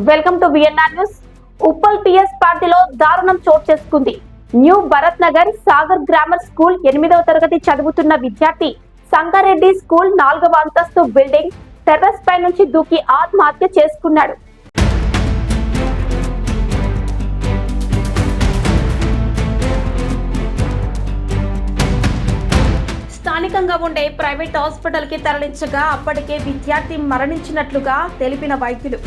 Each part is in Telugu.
Welcome to VNR news. Uppal PS పార్టీలో దారుణం చోటు చేసుకుంది. New Bharat Nagar Sagar grammar school 8వ తరగతి చదువుతున్న విద్యార్థి సంగారెడ్డి స్కూల్ 4వ అంతస్తు బిల్డింగ్ టెర్రస్ పై నుంచి దూకి ఆత్మహత్య చేసుకున్నాడు. స్థానికంగా ఉండే ప్రైవేట్ హాస్పిటల్ కి తరలించగా అప్పటికే విద్యార్థి మరణించినట్లుగా తెలిపిన వైద్యులు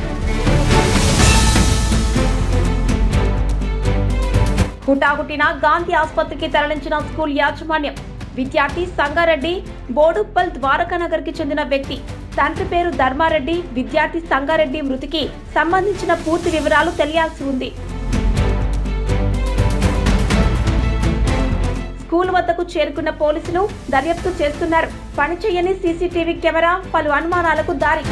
హుటాహుటిన గాంధీ ఆసుపత్రికి తరలించిన స్కూల్ యాజమాన్యం. విద్యార్థి సంగారెడ్డి బోడుప్పల్ ద్వారకానగర్ కి చెందిన వ్యక్తి. తండ్రి పేరు ధర్మారెడ్డి. విద్యార్థి సంగారెడ్డి మృతికి సంబంధించిన పూర్తి వివరాలు తెలియాల్సి ఉంది. స్కూల్ వద్దకు చేరుకున్న పోలీసులు దర్యాప్తు చేస్తున్నారు. పనిచేయని సీసీటీవీ కెమెరా పలు అనుమానాలకు దారి.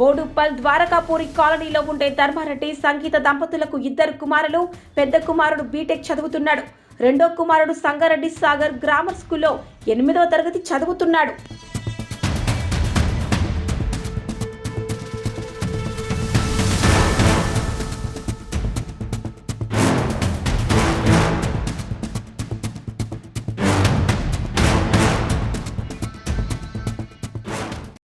బోడుప్పల్ ద్వారకాపూరి కాలనీలో ఉండే ధర్మారెడ్డి సంగీత దంపతులకు 2 కుమారులు. పెద్ద కుమారుడు బీటెక్ చదువుతున్నాడు. రెండో కుమారుడు సంగారెడ్డి సాగర్ గ్రామర్ స్కూల్లో 8వ తరగతి చదువుతున్నాడు.